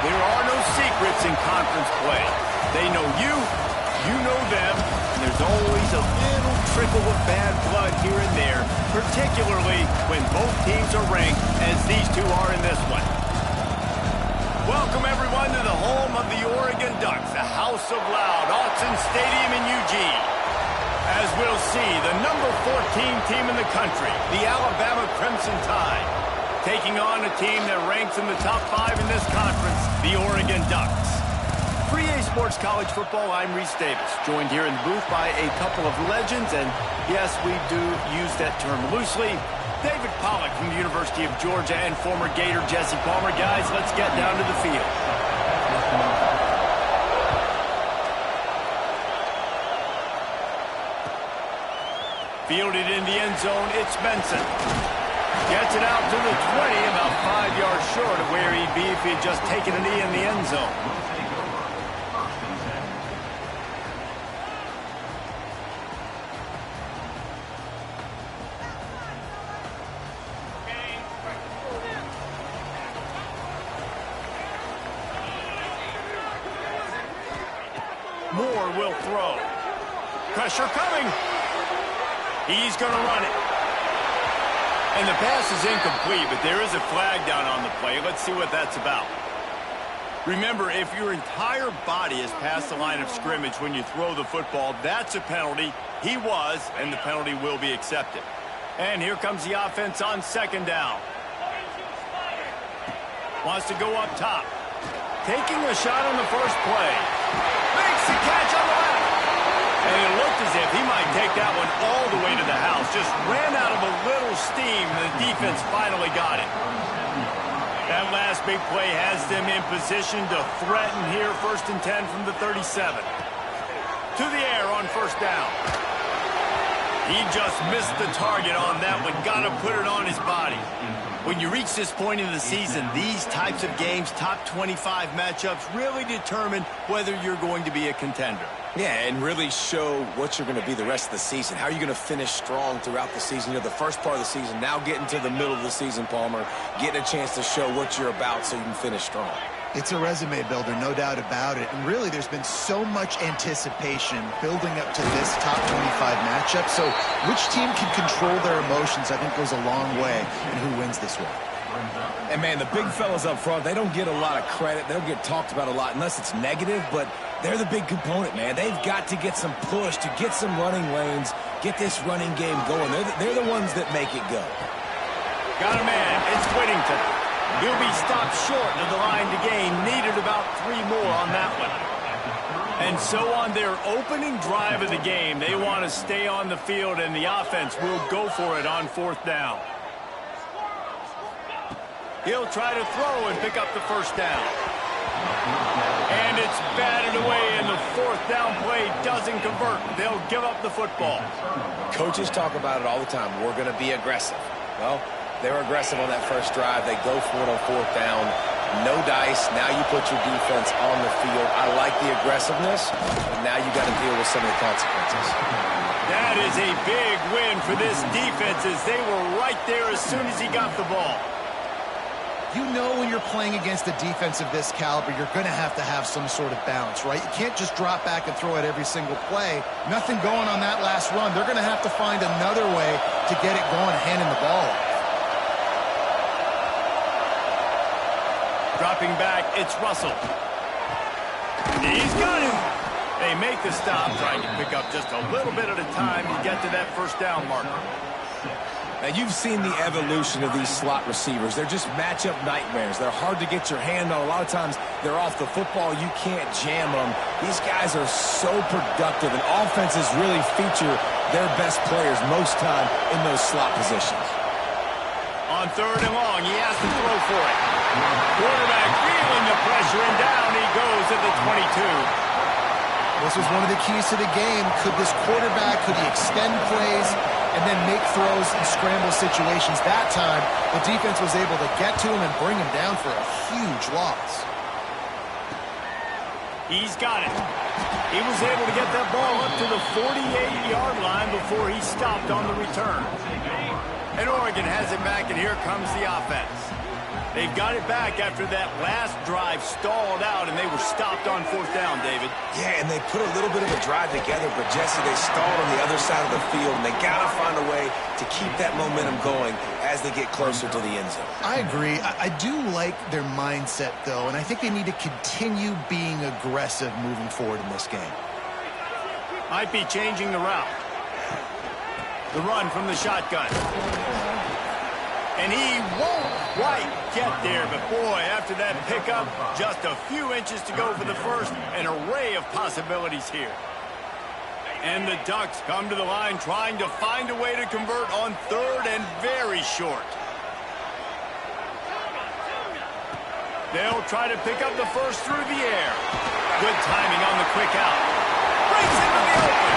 There are no secrets in conference play. They know you, you know them, and there's always a little trickle of bad blood here and there, particularly when both teams are ranked as these two are in this one. Welcome, everyone, to the home of the Oregon Ducks, the House of Loud, Autzen Stadium in Eugene. As we'll see, the number 14 team in the country, the Alabama Crimson Tide, taking on a team that ranks in the top 5 in this conference, the Oregon Ducks. For EA Sports College Football, I'm Reese Davis, joined here in the booth by a couple of legends, and yes, we do use that term loosely. David Pollack from the University of Georgia and former Gator Jesse Palmer. Guys, let's get down to the field. Fielded in the end zone, it's Benson. Gets it out to the 20, about 5 yards short of where he'd be if he had just taken a knee in the end zone. Moore will throw. Pressure coming. He's going to run it. And the pass is incomplete, but there is a flag down on the play. Let's see what that's about. Remember, if your entire body is past the line of scrimmage when you throw the football, that's a penalty. He was, and the penalty will be accepted. And here comes the offense on second down. Wants to go up top. Taking a shot on the first play. Makes the catch on the left. And it looked as if he might take that one all the way to the house. Just ran out of a little steam, and the defense finally got it. That last big play has them in position to threaten here, 1st and 10 from the 37. To the air on first down. He just missed the target on that one. Got to put it on his body. When you reach this point in the season, these types of games, top 25 matchups, really determine whether you're going to be a contender. Yeah, and really show what you're going to be the rest of the season. How are you going to finish strong throughout the season? You know, the first part of the season, now getting to the middle of the season, Palmer, getting a chance to show what you're about so you can finish strong. It's a resume builder, no doubt about it. And really, there's been so much anticipation building up to this top 25 matchup. So which team can control their emotions, I think, goes a long way in who wins this one. And, man, the big fellas up front, they don't get a lot of credit. They don't get talked about a lot unless it's negative, but they're the big component, man. They've got to get some push, to get some running lanes, get this running game going. They're the ones that make it go. Got a man. It's Whittington. He'll be stopped short of the line to gain. Needed about 3 more on that one. And so on their opening drive of the game, they want to stay on the field, and the offense will go for it on 4th down. He'll try to throw and pick up the first down. And it's batted away, and the 4th down play doesn't convert. They'll give up the football. Coaches talk about it all the time. We're going to be aggressive. Well, they're aggressive on that first drive. They go for it on 4th down. No dice. Now you put your defense on the field. I like the aggressiveness, but now you got to deal with some of the consequences. That is a big win for this defense, as they were right there as soon as he got the ball. You know when you're playing against a defense of this caliber, you're going to have some sort of balance, right? You can't just drop back and throw it every single play. Nothing going on that last run. They're going to have to find another way to get it going, handing the ball off. Dropping back, it's Russell. He's got him. They make the stop, trying to pick up just a little bit at a time to get to that first down marker. Now, you've seen the evolution of these slot receivers. They're just matchup nightmares. They're hard to get your hand on. A lot of times, they're off the football. You can't jam them. These guys are so productive, and offenses really feature their best players most time in those slot positions. On 3rd and long, he has to throw for it. Quarterback feeling the pressure, and down he goes at the 22. This was one of the keys to the game. Could this quarterback, could he extend plays and then make throws in scramble situations? That time, the defense was able to get to him and bring him down for a huge loss. He's got it. He was able to get that ball up to the 48-yard line before he stopped on the return. And Oregon has it back, and here comes the offense. They've got it back after that last drive stalled out, and they were stopped on fourth down, David. Yeah, and they put a little bit of a drive together, but, Jesse, they stalled on the other side of the field, and they got to find a way to keep that momentum going as they get closer to the end zone. I agree. I do like their mindset, though, and I think they need to continue being aggressive moving forward in this game. Might be changing the route. The run from the shotgun. And he won't quite get there, but boy, after that pickup, just a few inches to go for the first. An array of possibilities here. And the Ducks come to the line trying to find a way to convert on third and very short. They'll try to pick up the first through the air. Good timing on the quick out. Brings into the open.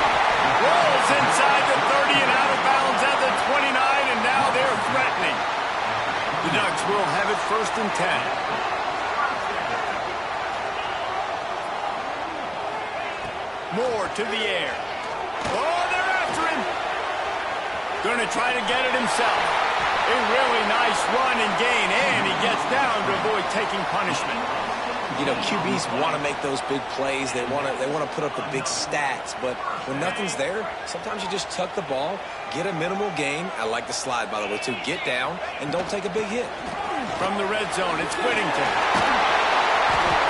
Rolls inside the 30 and out of bounds at the 29, and now they're threatening. The Ducks will have it first and 10. Moore to the air. Oh, they're after him. Going to try to get it himself. A really nice run and gain, and he gets down to avoid taking punishment. You know, QBs want to make those big plays. They want to put up the big stats. But when nothing's there, sometimes you just tuck the ball, get a minimal gain. I like the slide, by the way, too. Get down and don't take a big hit. From the red zone, it's Whittington.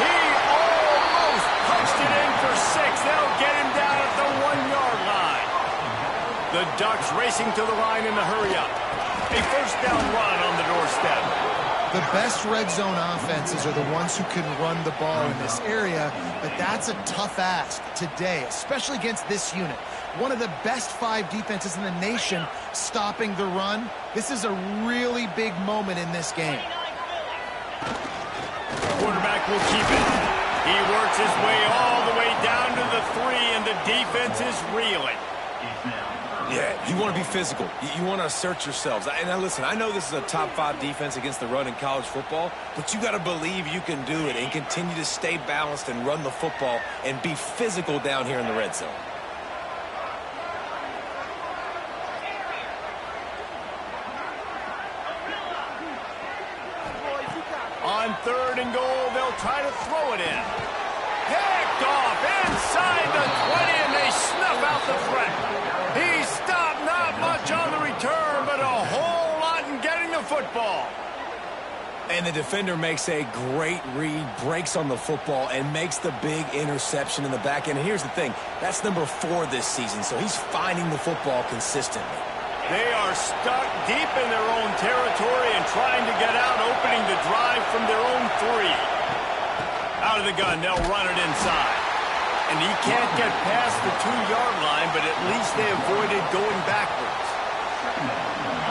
He almost punched it in for 6. They'll get him down at the 1-yard line. The Ducks racing to the line in the hurry-up. A first down run on the doorstep. The best red zone offenses are the ones who can run the ball in this area, but that's a tough ask today, especially against this unit. One of the best 5 defenses in the nation stopping the run. This is a really big moment in this game. Quarterback will keep it. He works his way all the way down to the 3, and the defense is reeling. Yeah, you want to be physical. You want to assert yourselves. And now listen, I know this is a top 5 defense against the run in college football, but you got to believe you can do it and continue to stay balanced and run the football and be physical down here in the red zone. On third and goal, they'll try to throw it in. Picked off inside the 20, and they snuff out the threat. He stopped not much on the return, but a whole lot in getting the football. And the defender makes a great read, breaks on the football, and makes the big interception in the back end. And here's the thing, that's number 4 this season, so he's finding the football consistently. They are stuck deep in their own territory and trying to get out, opening the drive from their own 3. Out of the gun, they'll run it inside. And he can't get past the 2-yard line, but at least they avoided going backwards.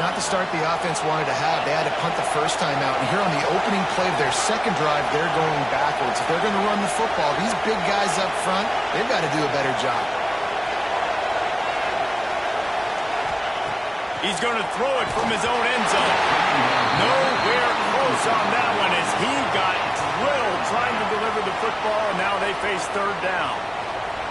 Not the start the offense wanted to have. They had to punt the first time out. And here on the opening play of their second drive, they're going backwards. If they're going to run the football, these big guys up front, they've got to do a better job. He's going to throw it from his own end zone. Nowhere close on that one as he got drilled trying to deliver the football, and now they face third down.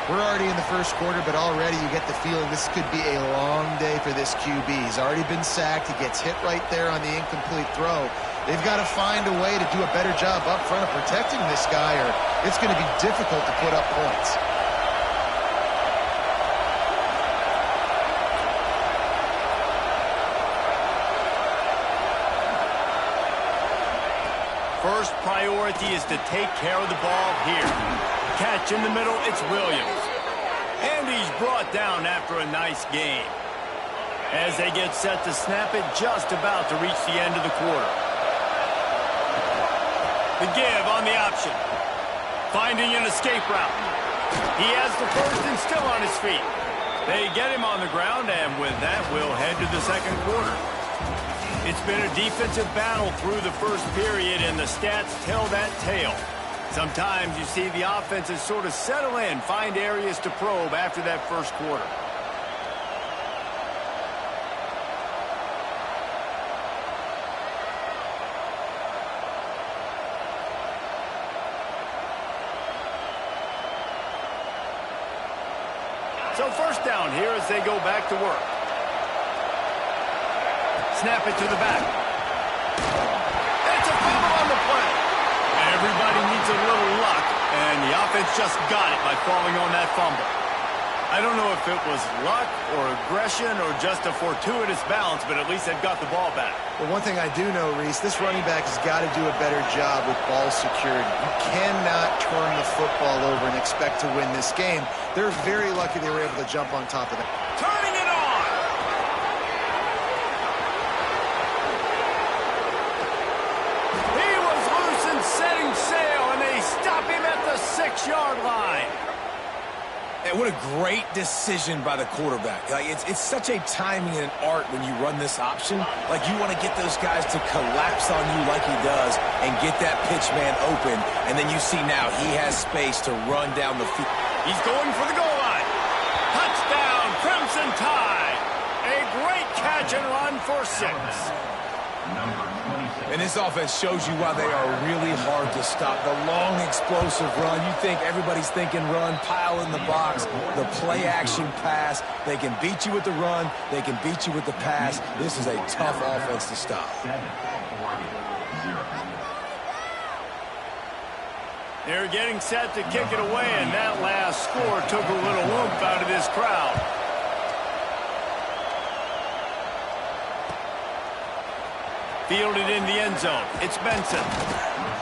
We're already in the first quarter, but already you get the feeling this could be a long day for this QB. He's already been sacked. He gets hit right there on the incomplete throw. They've got to find a way to do a better job up front of protecting this guy, or it's going to be difficult to put up points. First priority is to take care of the ball here. Catch in the middle, it's Williams. And he's brought down after a nice game. As they get set to snap it, just about to reach the end of the quarter. The give on the option. Finding an escape route. He has the first and still on his feet. They get him on the ground, and with that, we'll head to the second quarter. It's been a defensive battle through the first period, and the stats tell that tale. Sometimes you see the offenses sort of settle in, find areas to probe after that first quarter. So first down here as they go back to work. Snap it to the back. It's a fumble offense just got it by falling on that fumble. I don't know if it was luck or aggression or just a fortuitous bounce, but at least they've got the ball back. Well, one thing I do know, Reese, this running back has got to do a better job with ball security. You cannot turn the football over and expect to win this game. They're very lucky they were able to jump on top of that. Turning it on! He was loose and setting sail, and they stop him at the 6-yard line. And what a great decision by the quarterback. Like, it's such a timing and an art when you run this option. Like, you want to get those guys to collapse on you like he does and get that pitch man open. And then you see now he has space to run down the field. He's going for the goal line. Touchdown, Crimson Tide. A great catch and run for 6. And this offense shows you why they are really hard to stop. The long, explosive run. You think everybody's thinking run, pile in the box, the play-action pass. They can beat you with the run. They can beat you with the pass. This is a tough offense to stop. They're getting set to kick it away, and that last score took a little whoop out of this crowd. Fielded in the end zone. It's Benson.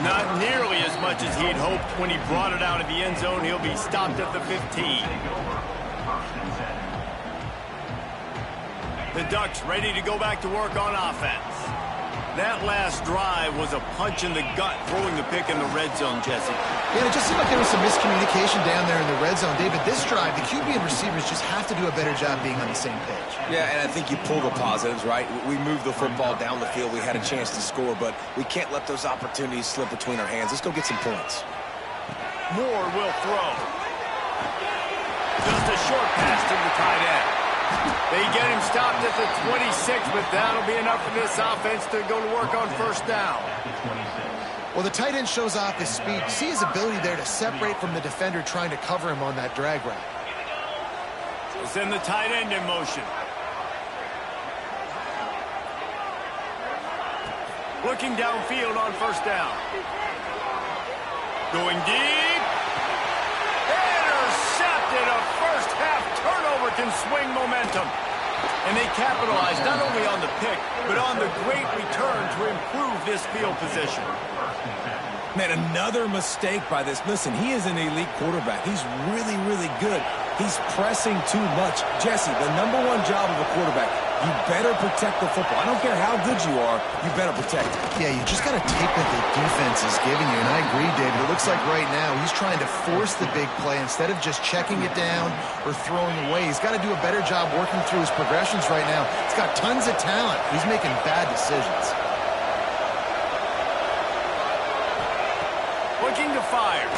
Not nearly as much as he'd hoped when he brought it out of the end zone. He'll be stopped at the 15. The Ducks ready to go back to work on offense. That last drive was a punch in the gut, throwing the pick in the red zone, Jesse. Yeah, it just seemed like there was some miscommunication down there in the red zone. David, this drive, the QB and receivers just have to do a better job being on the same page. Yeah, and I think you pull the positives, right? We moved the football down the field. We had a chance to score, but we can't let those opportunities slip between our hands. Let's go get some points. Moore will throw. Just a short pass to the tight end. They get him stopped at the 26, but that'll be enough for this offense to go to work on first down. Well, the tight end shows off his speed. You see his ability there to separate from the defender trying to cover him on that drag route. We'll send the tight end in motion. Looking downfield on first down. Going deep. Intercepted. A first half turnover can swing momentum. And they capitalize not only on the pick, but on the great return to improve this field position. Man, another mistake by this. Listen, he is an elite quarterback. He's really, really good. He's pressing too much. Jesse, the #1 job of a quarterback, you better protect the football. I don't care how good you are, you better protect it. Yeah, you just got to take what the defense is giving you. And I agree, David. It looks like right now he's trying to force the big play instead of just checking it down or throwing away. He's got to do a better job working through his progressions right now. He's got tons of talent. He's making bad decisions. Looking to fire.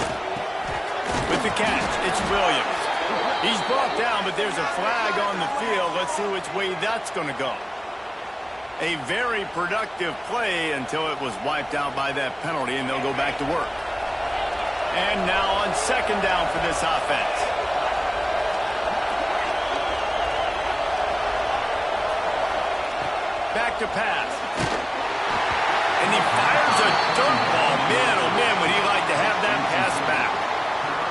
With the catch, it's Williams. He's brought down, but there's a flag on the field. Let's see which way that's going to go. A very productive play until it was wiped out by that penalty, and they'll go back to work. And now on second down for this offense. Back to pass. And he fires a dirt ball. Man, oh man, would he like to have that pass back.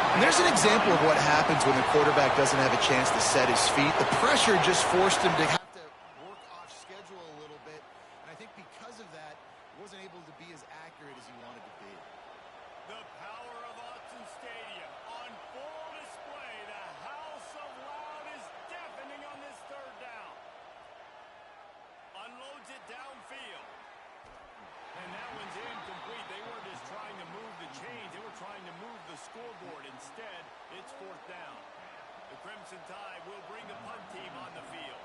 And there's an example of what happens when the quarterback doesn't have a chance to set his feet. The pressure just forced him to have to work off schedule a little bit. And I think because of that, he wasn't able to be as accurate as he wanted to be. The power of Autzen Stadium on full display. The House of Loud is deafening on this third down. Unloads it downfield. And that one's incomplete. They weren't just trying to move the chains. They were trying to move the scoreboard. Instead, it's fourth down. The Crimson Tide will bring the punt team on the field.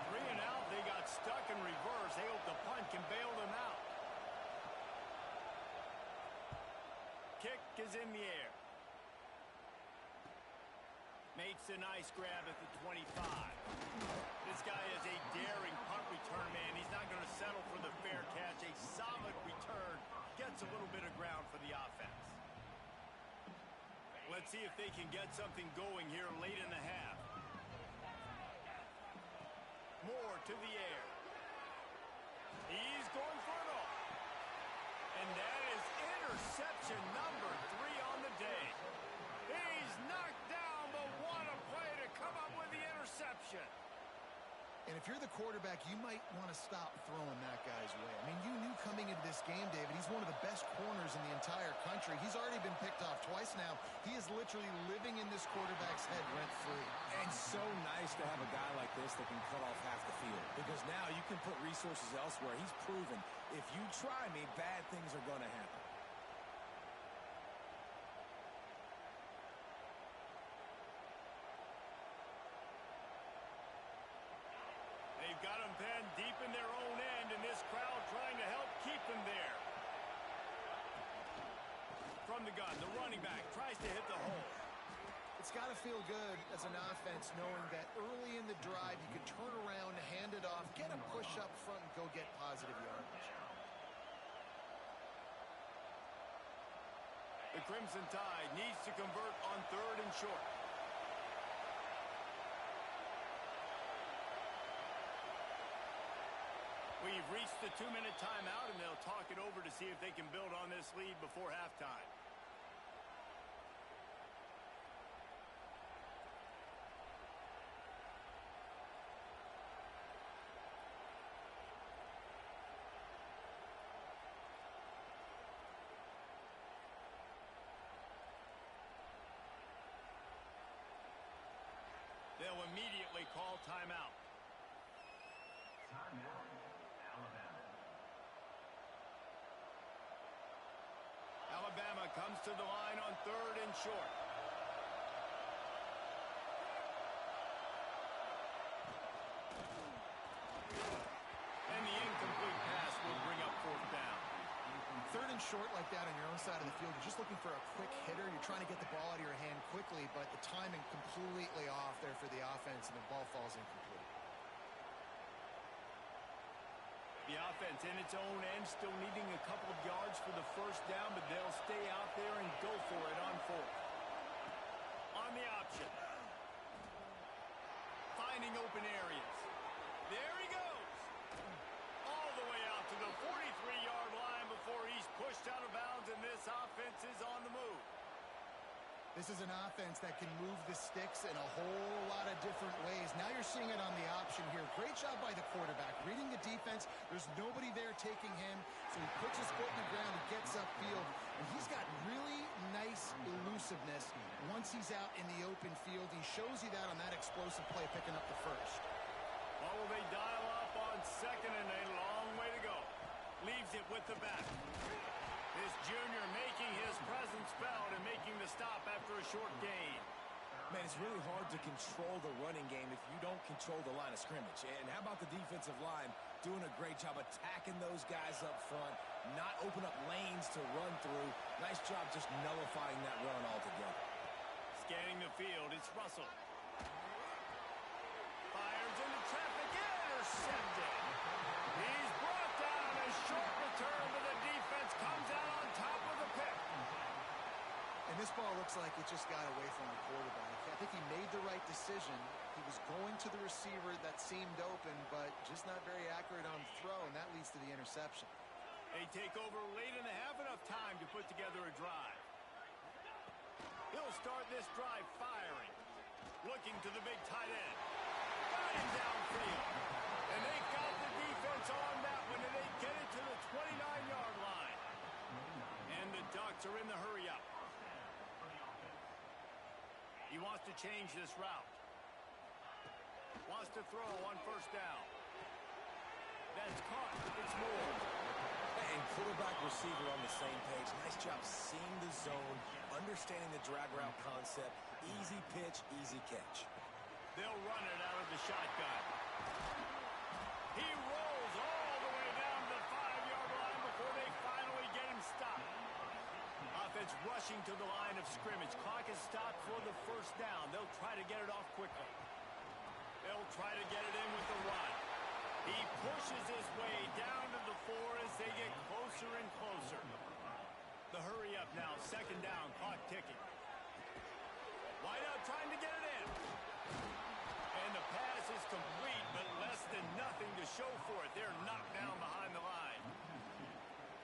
3 and out. They got stuck in reverse. They hope the punt can bail them out. Kick is in the air. Makes a nice grab at the 25. This guy is a daring punt return man. He's not going to settle for the fair catch. A solid return. Gets a little bit of ground for the offense. Let's see if they can get something going here late in the half. Moore to the air. He's going for it all. And that is interception number 3 on the day. interception. And if you're the quarterback, you might want to stop throwing that guy's way. I mean, you knew coming into this game, David, he's one of the best corners in the entire country. He's already been picked off twice now. He is literally living in this quarterback's head rent-free. And so nice to have a guy like this that can cut off half the field. Because now you can put resources elsewhere. He's proven, if you try me, bad things are going to happen. They've got them pinned deep in their own end, and this crowd trying to help keep them there. From the gun, the running back tries to hit the hole. It's got to feel good as an offense knowing that early in the drive you can turn around, hand it off, get a push up front, and go get positive yardage. The Crimson Tide needs to convert on 3rd and short. We've reached the 2-minute timeout, and they'll talk it over to see if they can build on this lead before halftime. They'll immediately call timeout. Timeout, Alabama. Alabama comes to the line on 3rd and short. And the incomplete pass will bring up 4th down. 3rd and short like that on your own side of the field, you're just looking for a quick hitter. You're trying to get the ball out of your hand quickly, but the timing completely off there for the offense, and the ball falls incomplete. The offense in its own end still needing a couple of yards for the 1st down, but they'll stay out there and go for it on 4th. On the option. Finding open areas. There he goes. All the way out to the 43-yard line before he's pushed out of bounds, and this offense is on the move. This is an offense that can move the sticks in a whole lot of different ways. Now you're seeing it on the option here. Great job by the quarterback. Reading the defense, there's nobody there taking him, so he puts his foot in the ground, he gets upfield, and he's got really nice elusiveness once he's out in the open field. He shows you that on that explosive play, picking up the 1st. What will they dial up on 2nd, and a long way to go? Leaves it with the back. This junior making his presence felt and making the stop after a short gain. Man, it's really hard to control the running game if you don't control the line of scrimmage. And how about the defensive line doing a great job attacking those guys up front, not open up lanes to run through. Nice job just nullifying that run altogether. Scanning the field, it's Russell. Fires into traffic, intercepted. He's brought down a short return, but the defense comes out on top of the pick. And this ball looks like it just got away from the quarterback. I think he made the right decision. He was going to the receiver that seemed open, but just not very accurate on the throw, and that leads to the interception. They take over late in the half, enough time to put together a drive. He'll start this drive firing. Looking to the big tight end. Got him downfield. And they've got the defense on that one, and they get it to the 29-yard line. And the Ducks are in the hurry-up. He wants to change this route. Wants to throw on 1st down. That's caught. It's Moore. And quarterback receiver on the same page. Nice job seeing the zone, understanding the drag route concept. Easy pitch, easy catch. They'll run it out of the shotgun. He rolls all the way down to the 5-yard line before they finally get him stopped. Offense rushing to the line of scrimmage. Clock is stopped for the 1st down. They'll try to get it off quickly. They'll try to get it in with the run. He pushes his way down to the 4 as they get closer and closer. The hurry up now, 2nd down, clock ticking. Wide out trying to get it in. And the pass is complete, but less than nothing to show for it. They're knocked down behind the line.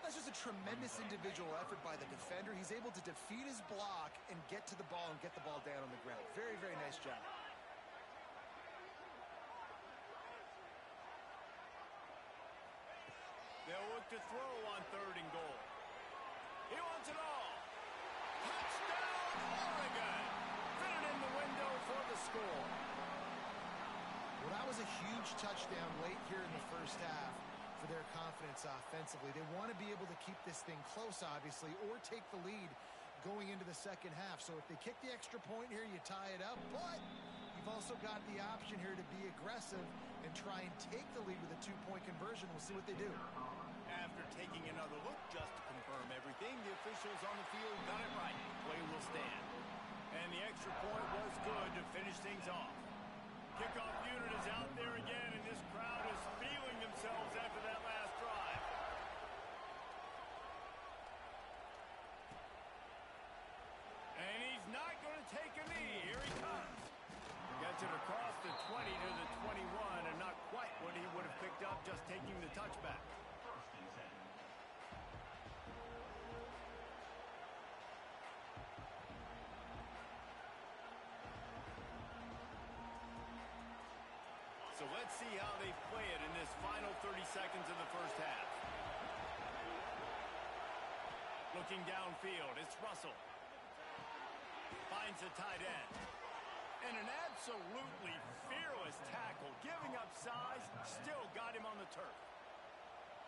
That's just a tremendous individual effort by the defender. He's able to defeat his block and get to the ball and get the ball down on the ground. Very, very nice job. to throw on 3rd and goal. He wants it all. Touchdown, Oregon! Fitted in the window for the score. Well, that was a huge touchdown late here in the first half for their confidence offensively. They want to be able to keep this thing close, obviously, or take the lead going into the second half. So if they kick the extra point here, you tie it up. But you've also got the option here to be aggressive and try and take the lead with a 2-point conversion. We'll see what they do. After taking another look just to confirm everything, the officials on the field got it right. Play will stand. And the extra point was good to finish things off. Kickoff unit is out there again, and this crowd is feeling themselves after that last drive. And he's not going to take a knee. Here he comes. Gets it across the 20 to the 21, and not quite what he would have picked up just taking the touchback. First and 10. So let's see how they play it in this final 30 seconds of the first half. Looking downfield, it's Russell. Finds the tight end. And an absolutely fearless tackle, giving up size, still got him on the turf.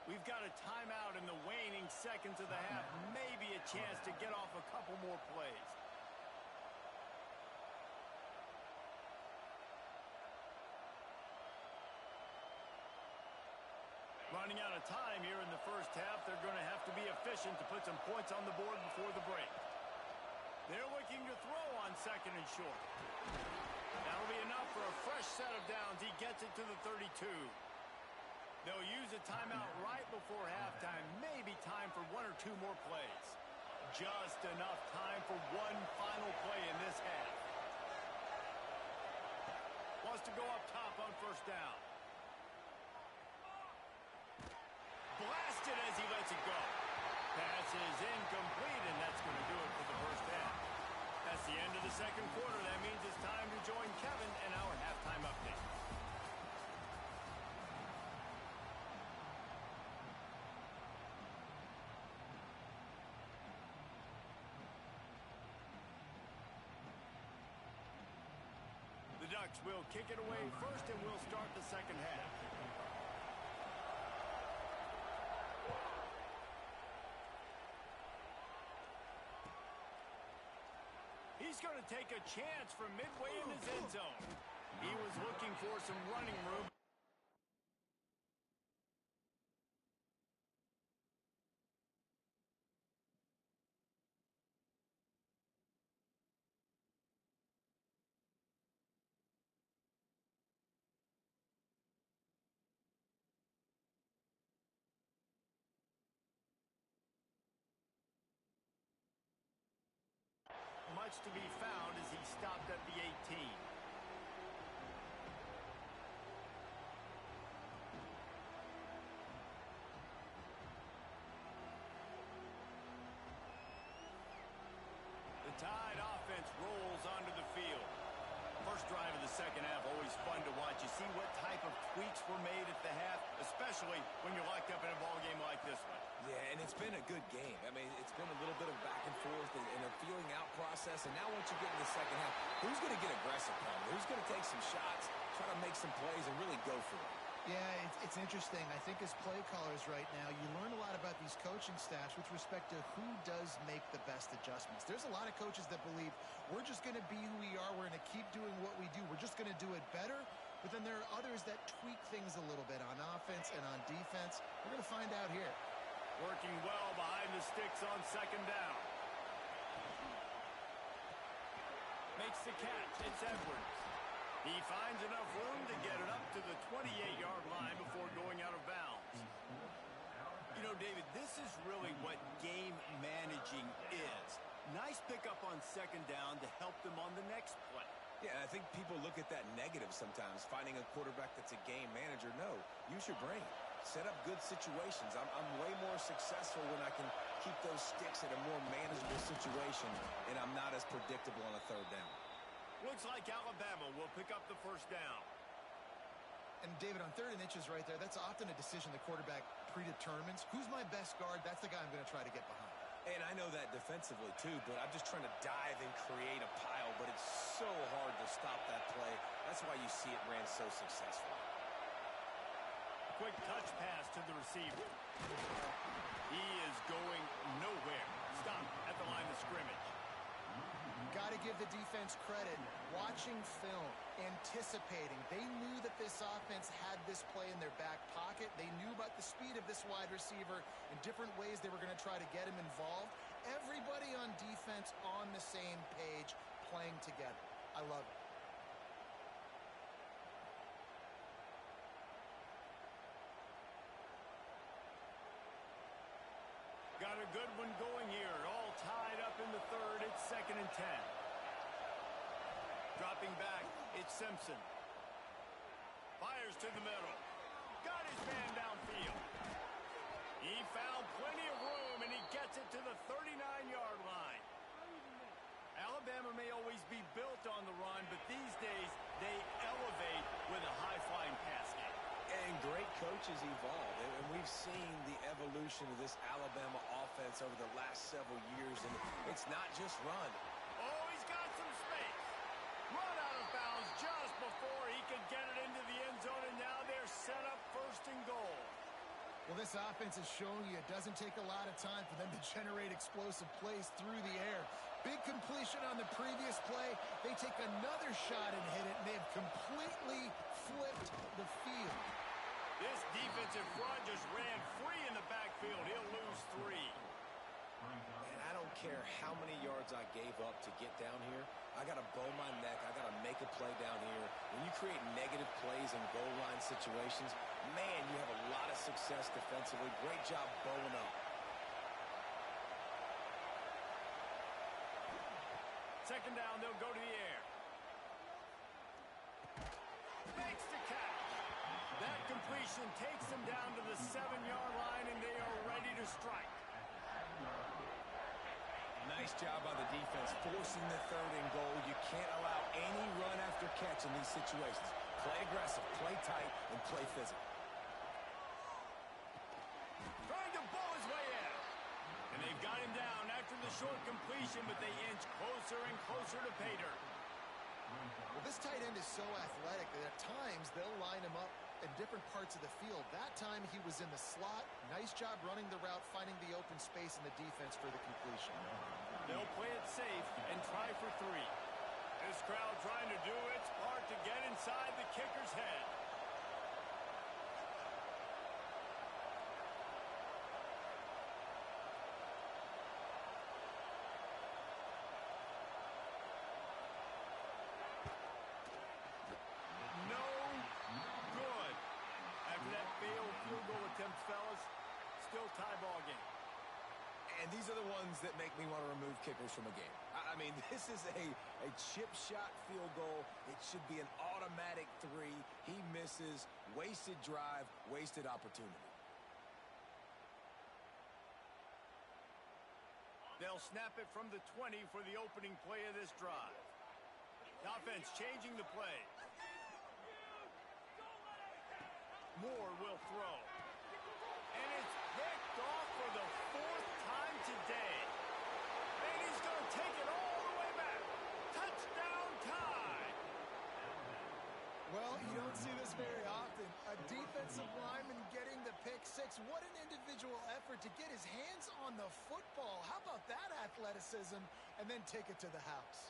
We've got a timeout in the waning seconds of the half, maybe a chance to get off a couple more plays. Running out of time here in the first half, they're going to have to be efficient to put some points on the board before the break. They're looking to throw on 2nd and short. That'll be enough for a fresh set of downs. He gets it to the 32. They'll use a timeout right before halftime. Maybe time for 1 or 2 more plays. Just enough time for one final play in this half. Wants to go up top on 1st down. Blasted as he lets it go. Pass is incomplete, and that's going to do it for the first half. That's the end of the second quarter. That means it's time to join Kevin in our halftime update. The Ducks will kick it away first, and we'll start the second half. He's going to take a chance from midway in his end zone. He was looking for some running room. Much to be found as he stopped at the 18. The Tide offense rolls onto the field. First drive of the second half, always fun to watch. You see what type of tweaks were made at the half, especially when you're locked up in a ball game like this one. Yeah, and it's been a good game. I mean, it's been a little bit of back and forth and a feeling out process. And now once you get in the second half, who's going to get aggressive, Palmer? Who's going to take some shots, try to make some plays, and really go for it? Yeah, it's interesting. I think as play callers right now, you learn a lot about these coaching staffs with respect to who does make the best adjustments. There's a lot of coaches that believe we're just going to be who we are. We're going to keep doing what we do. We're just going to do it better. But then there are others that tweak things a little bit on offense and on defense. We're going to find out here. Working well behind the sticks on 2nd down. Makes the catch. It's Edwards. He finds enough room to get it up to the 28-yard line before going out of bounds. You know, David, this is really what game managing is. Nice pickup on 2nd down to help them on the next play. Yeah, I think people look at that negative sometimes, finding a quarterback that's a game manager. No, use your brain. Set up good situations. I'm way more successful when I can keep those sticks in a more manageable situation, and I'm not as predictable on a 3rd down. Looks like Alabama will pick up the 1st down. And David, on 3rd and inches right there, that's often a decision the quarterback predetermines. Who's my best guard? That's the guy I'm going to try to get behind. And I know that defensively too, but I'm just trying to dive and create a pile, but it's so hard to stop that play. That's why you see it ran so successfully. Quick touch pass to the receiver. He is going nowhere. Stop at the line of scrimmage. Got to give the defense credit. Watching film, anticipating. They knew that this offense had this play in their back pocket. They knew about the speed of this wide receiver and different ways they were going to try to get him involved. Everybody on defense on the same page, playing together. I love it. Got a good one going here. All tied up in the 3rd. It's 2nd and 10. Dropping back, it's Simpson. Fires to the middle. Got his man downfield. He found plenty of room, and he gets it to the 39-yard line. Alabama may always be built on the run, but these days they elevate with a high-flying pass game. And great coaches evolve, and we've seen the evolution of this Alabama offense over the last several years, and it's not just run. Oh, he's got some space. Run out of bounds just before he could get it into the end zone, and now they're set up 1st and goal. Well, this offense is showing you it doesn't take a lot of time for them to generate explosive plays through the air. Big completion on the previous play. They take another shot and hit it, and they've completely flipped the field. This defensive front just ran free in the backfield. He'll lose 3. And I don't care how many yards I gave up to get down here. I got to bow my neck. I got to make a play down here. When you create negative plays in goal line situations, man, you have a lot of success defensively. Great job bowing up. 2nd down, they'll go to the air. Makes the catch. That completion takes them down to the 7-yard line, and they are ready to strike. Nice job by the defense, forcing the 3rd and goal. You can't allow any run after catch in these situations. Play aggressive, play tight, and play physical. Trying to bowl his way in. And they've got him down after the short completion, but they inch closer and closer to pay dirt. Well, this tight end is so athletic that at times they'll line him up in different parts of the field. That time he was in the slot. Nice job running the route, finding the open space in the defense for the completion. They'll play it safe and try for 3. This crowd trying to do its part to get inside the kicker's head. Field goal attempts, fellas. Still tie ball game. And these are the ones that make me want to remove kickers from a game. I mean, this is a chip shot field goal. It should be an automatic 3. He misses. Wasted drive, wasted opportunity. They'll snap it from the 20 for the opening play of this drive. The offense changing the play. Moore will throw. And it's picked off for the 4th time today. And he's going to take it all the way back. Touchdown tie. Well, you don't see this very often. A defensive lineman getting the pick 6. What an individual effort to get his hands on the football. How about that athleticism? And then take it to the house.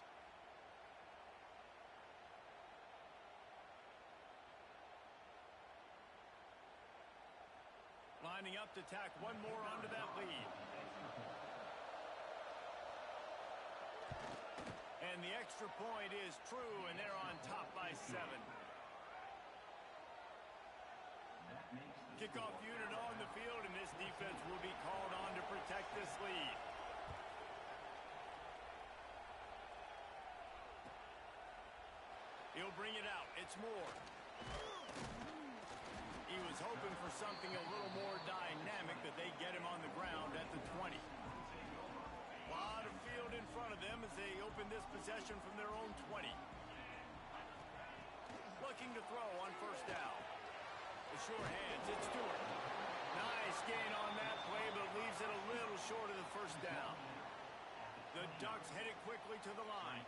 Lining up to tack one more onto that lead. And the extra point is true, and they're on top by 7. Kickoff unit on the field, and this defense will be called on to protect this lead. He'll bring it out. It's Moore. He was hoping for something a little more dynamic, but they get him on the ground at the 20. A lot of field in front of them as they open this possession from their own 20. Looking to throw on 1st down. The sure hands, it's Stewart. Nice gain on that play, but leaves it a little short of the first down. The Ducks headed quickly to the line.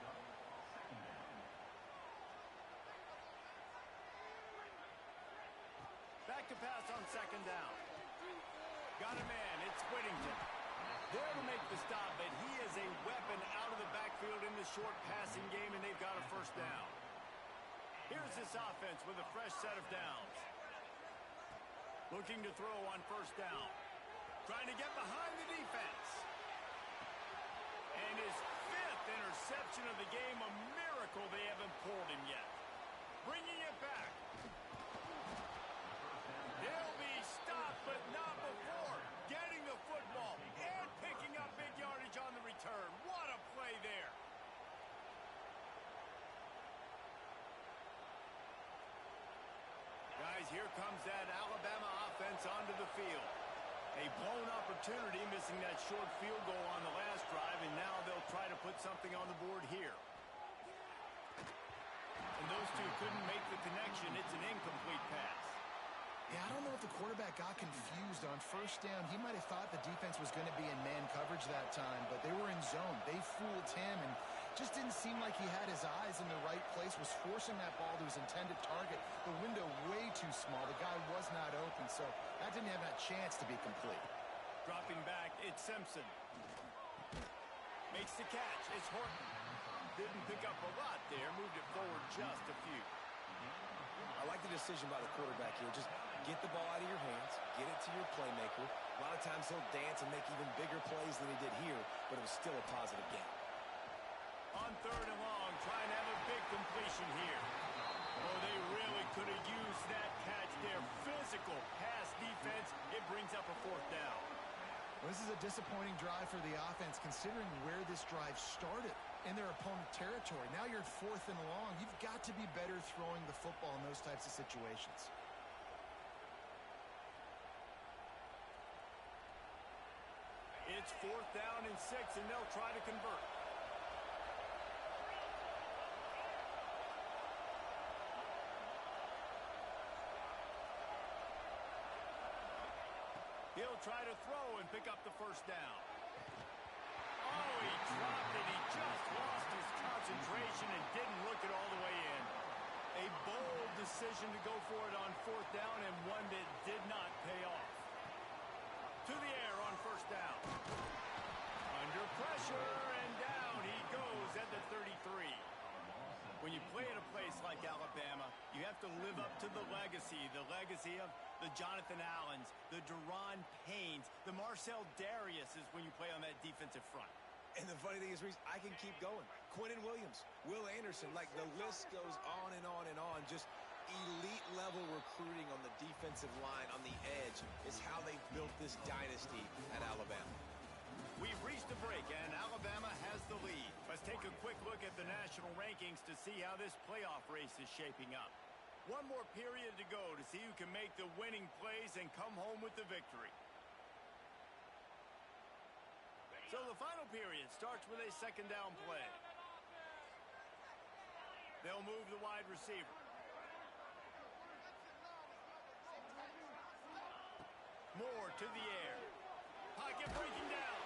Back to pass on second down. Got a man, it's Whittington. There to make the stop, but he is a weapon out of the backfield in the short passing game, and they've got a first down. Here's this offense with a fresh set of downs. Looking to throw on first down. Trying to get behind the defense. And his fifth interception of the game, a miracle they haven't pulled him yet. Bringing it back. He'll be stopped, but not before getting the football and picking up big yardage on the return. What a play there. Guys, here comes that Alabama offense onto the field. A blown opportunity, missing that short field goal on the last drive, and now they'll try to put something on the board here. And those two couldn't make the connection. It's an incomplete pass. Yeah, I don't know if the quarterback got confused on first down. He might have thought the defense was going to be in man coverage that time, but they were in zone. They fooled him and just didn't seem like he had his eyes in the right place, was forcing that ball to his intended target. The window way too small. The guy was not open, so that didn't have that chance to be complete. Dropping back, it's Simpson. Makes the catch. It's Horton. Didn't pick up a lot there. Moved it forward just a few. I like the decision by the quarterback here. Just get the ball out of your hands, get it to your playmaker. A lot of times he'll dance and make even bigger plays than he did here, but it was still a positive game. On third and long, trying to have a big completion here. Oh, they really could have used that catch there. Physical pass defense. It brings up a fourth down. Well, this is a disappointing drive for the offense, considering where this drive started in their opponent territory. Now you're at fourth and long. You've got to be better throwing the football in those types of situations. It's fourth down and 6, and they'll try to convert. He'll try to throw and pick up the first down. Oh, he dropped it. He just lost his concentration and didn't look it all the way in. A bold decision to go for it on fourth down, and one that did not pay off. To the air on first down. Under pressure, and down he goes at the 33. When you play at a place like Alabama, you have to live up to the legacy of the Jonathan Allens, the Deron Paynes, the Marcel Dariuses when you play on that defensive front. And the funny thing is, Reese, I can keep going. Quentin Williams, Will Anderson, like the list goes on and on and on. Just elite-level recruiting on the defensive line, on the edge, is how they built this dynasty at Alabama. We've reached the break, and Alabama has the lead. Let's take a quick look at the national rankings to see how this playoff race is shaping up. One more period to go to see who can make the winning plays and come home with the victory. So the final period starts with a second down play. They'll move the wide receiver. Moore to the air. Pocket breaking down.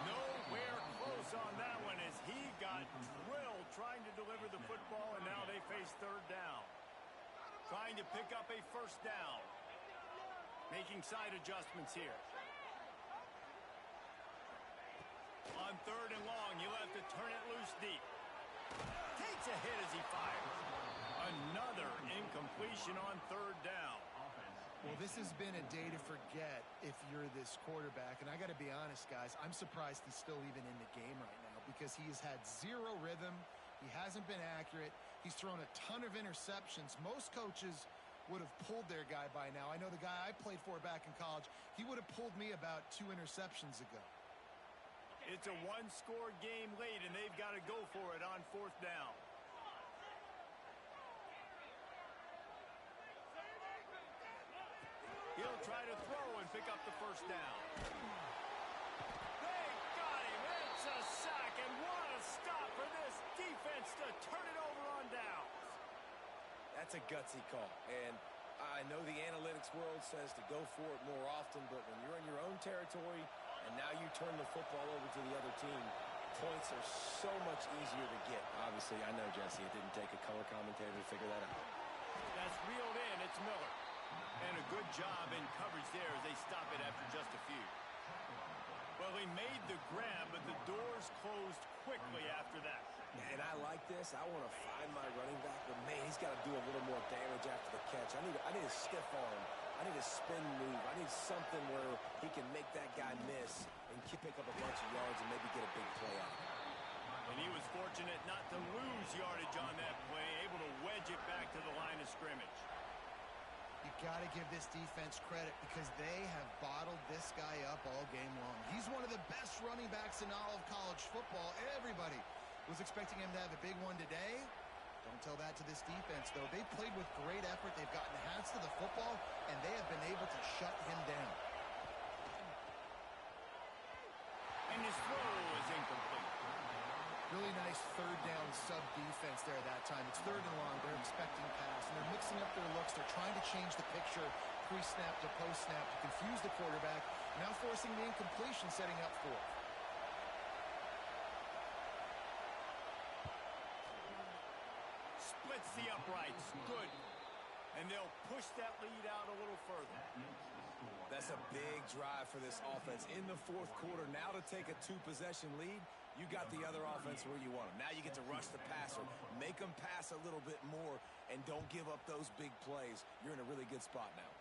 Nowhere close on that one as he got drilled trying to deliver the football, and now they face third down. Trying to pick up a first down. Making side adjustments here. On third and long, you'll have to turn it loose deep. Takes a hit as he fires. Another incompletion on third down. Well, this has been a day to forget if you're this quarterback. And I got to be honest, guys, I'm surprised he's still even in the game right now because he has had zero rhythm. He hasn't been accurate. He's thrown a ton of interceptions. Most coaches would have pulled their guy by now. I know the guy I played for back in college, he would have pulled me about 2 interceptions ago. It's a one-score game late, and they've got to go for it on fourth down. He'll try to throw and pick up the first down. They got him. It's a sack, and what a stop for this defense to turn it over on downs. That's a gutsy call, and I know the analytics world says to go for it more often, but when you're in your own territory and now you turn the football over to the other team, points are so much easier to get. Obviously, I know, Jesse, it didn't take a color commentator to figure that out. That's reeled in. It's Miller. And a good job in coverage there as they stop it after just a few. Well, he made the grab, but the doors closed quickly after that. And I like this. I want to find my running back, but, man, he's got to do a little more damage after the catch. I need a stiff arm. I need a spin move. I need something where he can make that guy miss and pick up a bunch of yards and maybe get a big play out. And he was fortunate not to lose yardage on that play, able to wedge it back to the line of scrimmage. You got to give this defense credit because they have bottled this guy up all game long. He's one of the best running backs in all of college football. Everybody was expecting him to have a big one today. Don't tell that to this defense, though. They played with great effort. They've gotten hands to the football, and they have been able to shut him down. And his throw is incomplete. Really nice third down sub-defense there that time. It's third and long. They're expecting pass, and they're mixing up their looks. They're trying to change the picture pre-snap to post-snap to confuse the quarterback, now forcing the incompletion, setting up fourth. Splits the uprights. Good. And they'll push that lead out a little further. That's a big drive for this offense in the fourth quarter. Now to take a two-possession lead, you got the other offense where you want them. Now you get to rush the passer, make them pass a little bit more, and don't give up those big plays. You're in a really good spot now.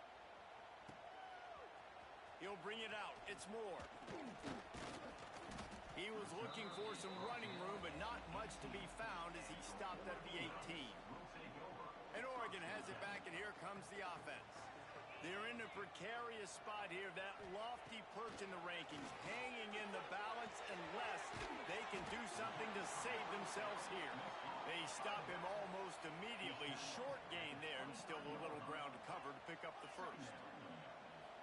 He'll bring it out. It's Moore. He was looking for some running room, but not much to be found as he stopped at the 18. And Oregon has it back, and here comes the offense. They're in a precarious spot here, that lofty perch in the rankings, hanging in the balance unless they can do something to save themselves here. They stop him almost immediately. Short gain there, and still a little ground to cover to pick up the first.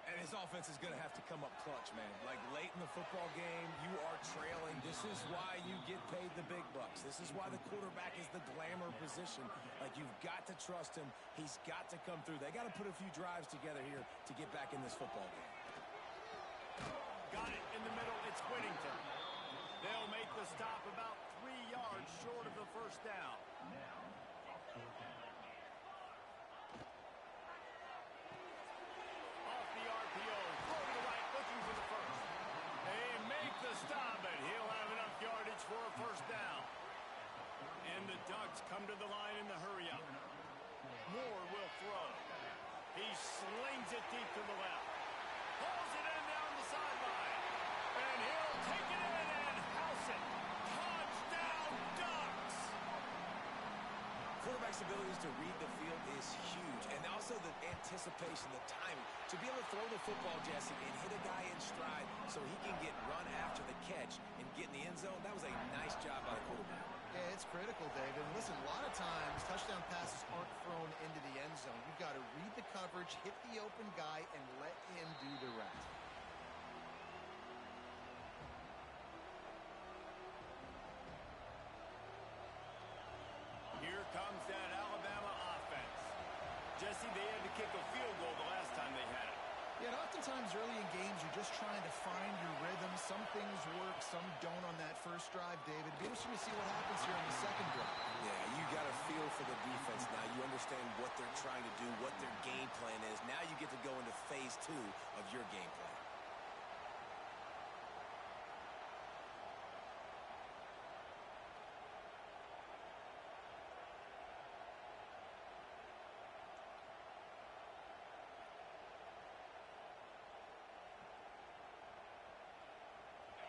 And his offense is going to have to come up clutch, man. Like late in the football game, you are trailing. This is why you get paid the big bucks. This is why the quarterback is the glamour position. Like, you've got to trust him. He's got to come through. They got to put a few drives together here to get back in this football game. Got it in the middle. It's Whittington. They'll make the stop about 3 yards short of the first down. The stop, and he'll have enough yardage for a first down. And the Ducks come to the line in the hurry-up. Moore will throw. He slings it deep to the left. Pulls it in down the sideline. And he'll take it in and house it. Touchdown, Ducks! Quarterback's abilities to read the field is huge, and also the anticipation, the timing. To be able to throw the football, Jesse, and hit a guy in stride so he can get run after the catch and get in the end zone, that was a nice job by the quarterback. Yeah, it's critical, David. And listen, a lot of times touchdown passes aren't thrown into the end zone. You've got to read the coverage, hit the open guy, and let him do the rest. Here comes that Alabama offense. Jesse, they had to kick a field goal the last time they had it. Yeah, and oftentimes early in games, you're just trying to find your rhythm. Some things work, some don't on that first drive, David. It'd be interesting to see what happens here on the second drive. Yeah, you got to feel for the defense now. You understand what they're trying to do, what their game plan is. Now you get to go into phase 2 of your game plan.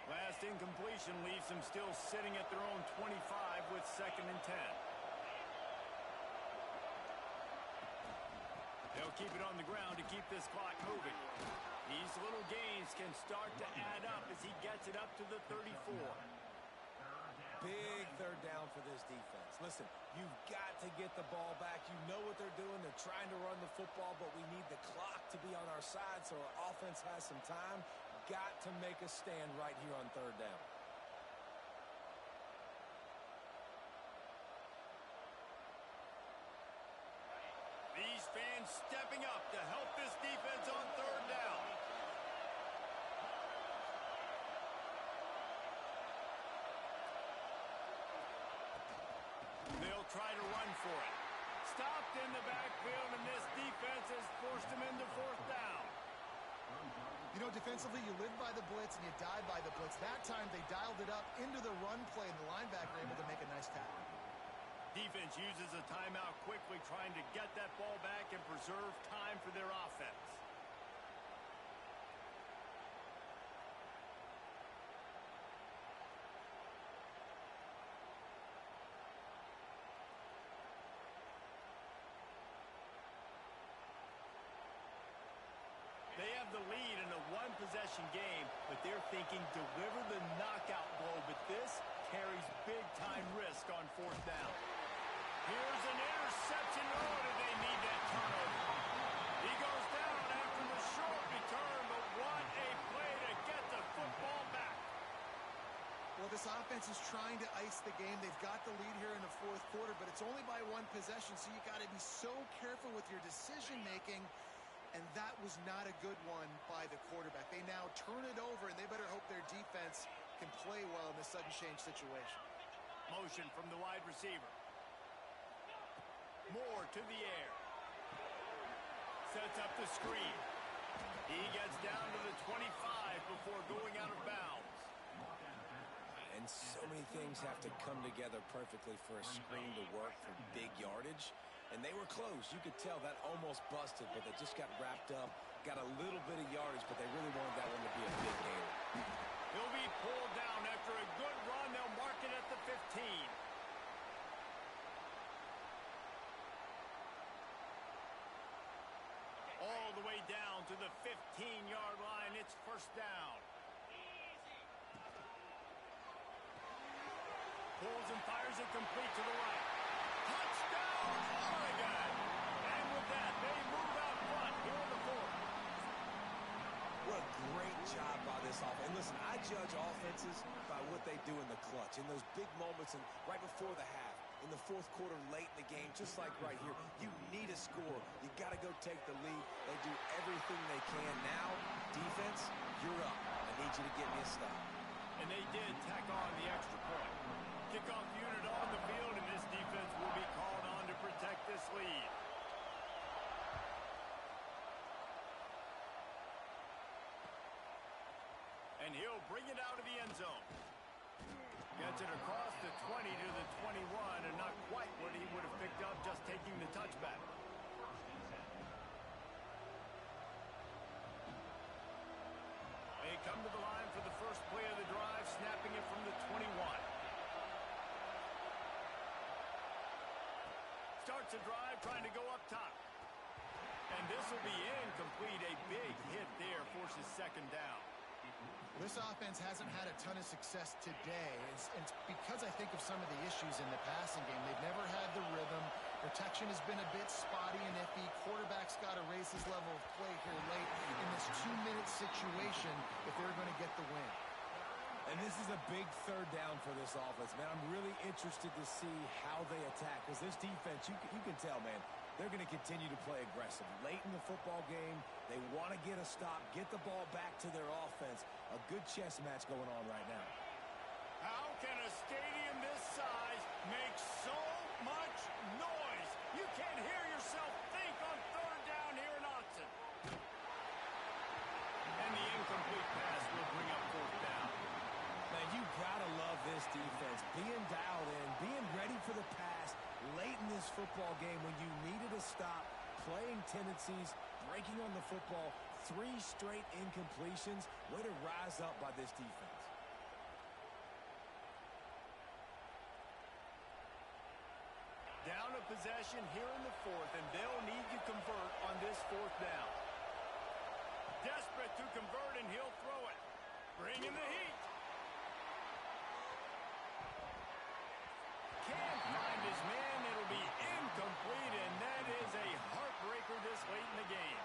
Last incompletion leaves them still sitting at their own 25 with 2nd and 10. They'll keep it on the ground to keep this clock moving. These little gains can start to add up as he gets it up to the 34. Big third down for this defense. Listen, you've got to get the ball back. You know what they're doing. They're trying to run the football, but we need the clock to be on our side so our offense has some time. Got to make a stand right here on third down. These fans stepping up to help this defense on third down. They'll try to run for it. Stopped in the backfield, and this defense has forced him into fourth down. You know, defensively, you live by the blitz and you die by the blitz. That time, they dialed it up into the run play, and the linebacker able to make a nice tackle. Defense uses a timeout quickly, trying to get that ball back and preserve time for their offense. They have the lead in a one-possession game, but they're thinking deliver the knockout blow, but this carries big-time risk on fourth down. Here's an interception. Oh, did they need that turnover? He goes down after the short return, but what a play to get the football back. Well, this offense is trying to ice the game. They've got the lead here in the fourth quarter, but it's only by one possession, so you got to be so careful with your decision-making. And that was not a good one by the quarterback. They now turn it over, and they better hope their defense can play well in this sudden change situation. Motion from the wide receiver. Moore to the air. Sets up the screen. He gets down to the 25 before going out of bounds. And so many things have to come together perfectly for a screen to work for big yardage. And they were close. You could tell that almost busted, but they just got wrapped up, got a little bit of yardage, but they really wanted that one to be a big game. He'll be pulled down after a good run. They'll mark it at the 15. All the way down to the 15-yard line. It's first down. Pulls and fires it complete to the right. Touchdown, Oregon! And with that, they move out front here in the fourth. What a great job by this offense. And listen, I judge offenses by what they do in the clutch, in those big moments and right before the half, in the fourth quarter, late in the game, just like right here. You need a score. You got to go take the lead. They do everything they can. Now, defense, you're up. I need you to get me a stop. And they did tack on the extra point. Kickoff unit on the field, and this defense will be called on to protect this lead. And he'll bring it out of the end zone. Gets it across the 20 to the 21, and not quite what he would have picked up just taking the touchback. They come to the line for the first play of the drive, snapping it from the 21. Starts a drive, trying to go up top. And this will be incomplete. A big hit there forces second down. This offense hasn't had a ton of success today. It's because I think of some of the issues in the passing game. They've never had the rhythm. Protection has been a bit spotty and iffy. Quarterback's got to raise his level of play here late in this 2-minute situation if they're going to get the win. And this is a big third down for this offense, man. I'm really interested to see how they attack, because this defense, you can tell, man, they're going to continue to play aggressive. Late in the football game, they want to get a stop, get the ball back to their offense. A good chess match going on right now. How can a stadium this size make so much noise? You can't hear yourself think on third down here in Austin. And the incomplete pass will bring up fourth down. Man, you gotta love this defense. Being dialed in, being ready for the pass late in this football game when you needed a stop, playing tendencies, breaking on the football, 3 straight incompletions. Way to rise up by this defense. Down a possession here in the fourth, and they'll need to convert on this fourth down. Desperate to convert, and he'll throw it. Bringing the heat. Can't find his man. It'll be incomplete, and that is a heartbreaker this late in the game.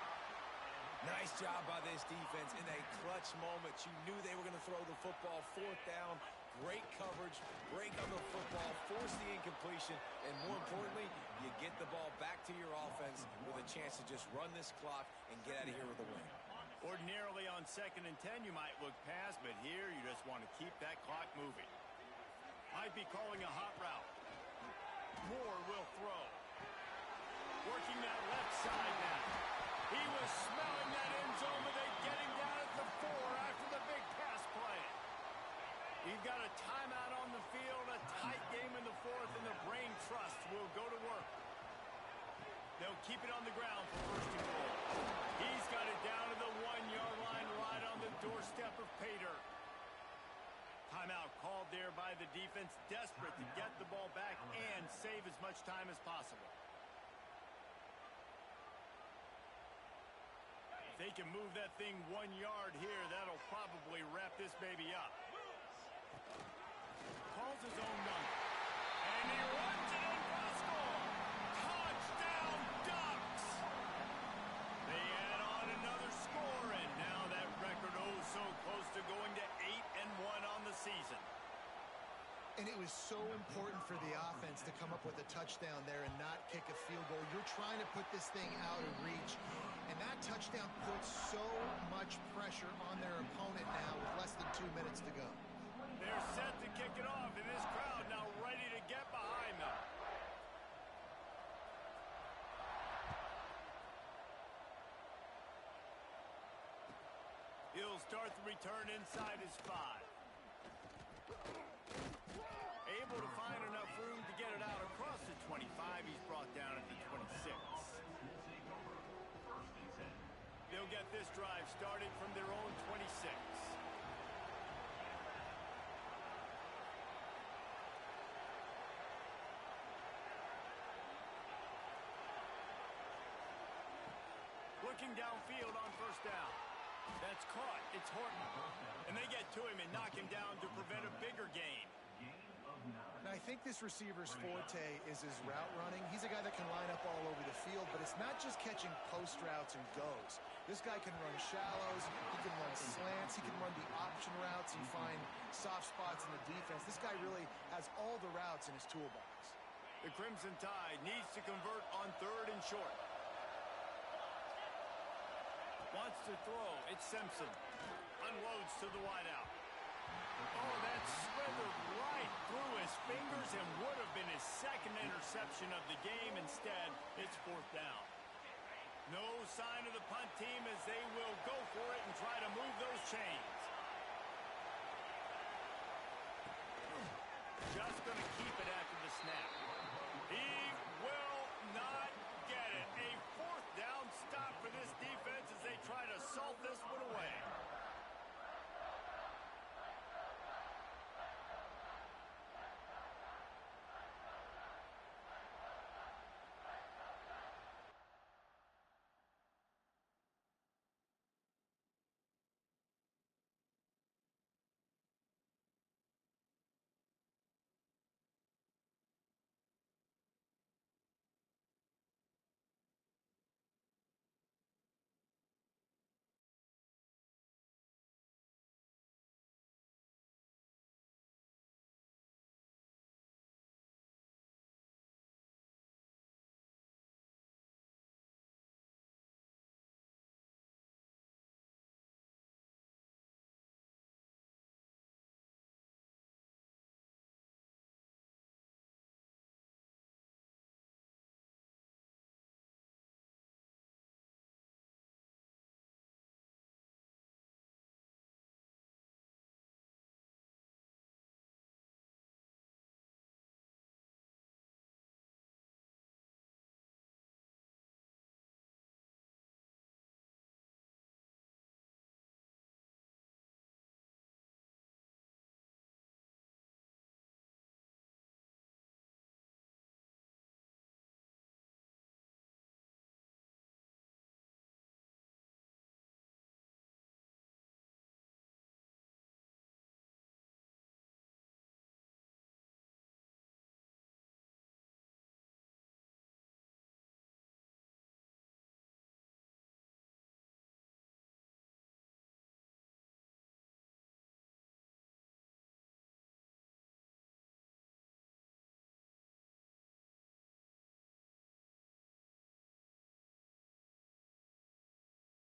Nice job by this defense in a clutch moment. You knew they were going to throw the football. Fourth down, great coverage, break on the football, force the incompletion, and more importantly, you get the ball back to your offense with a chance to just run this clock and get out of here with a win. Ordinarily on 2nd and 10, you might look past, but here you just want to keep that clock moving. Might be calling a hot route. Moore will throw. Working that left side now. He was smelling that end zone, but they get him down at the 4 after the big pass play. You've got a timeout on the field, a tight game in the 4th, and the brain trust will go to work. They'll keep it on the ground for 1st and goal. He's got it down to the 1-yard line right on the doorstep of Pater. Timeout called there by the defense, desperate to get the ball back and save as much time as possible. If they can move that thing 1 yard here, that'll probably wrap this baby up. Calls his own number. And he runs it in for the score. Touchdown, Ducks! They add on another score, and now that record so close to going to 8-1 on the season. And it was so important for the offense to come up with a touchdown there and not kick a field goal. You're trying to put this thing out of reach, and that touchdown puts so much pressure on their opponent now with less than 2 minutes to go. They're set to kick it off, and this crowd now ready to get behind them. He'll start the return inside his 5. Able to find enough room to get it out across the 25. He's brought down at the 26. They'll get this drive started from their own 26. Looking downfield on 1st down. That's caught. It's Horton. And they get to him and knock him down to prevent a bigger gain. Now, I think this receiver's forte is his route running. He's a guy that can line up all over the field, but it's not just catching post routes and goes. This guy can run shallows, he can run slants, he can run the option routes and find soft spots in the defense. This guy really has all the routes in his toolbox. The Crimson Tide needs to convert on 3rd and short. Wants to throw. It's Simpson. Unloads to the wideout. Oh, that slithered right through his fingers and would have been his 2nd interception of the game. Instead, it's 4th down. No sign of the punt team as they will go for it and try to move those chains.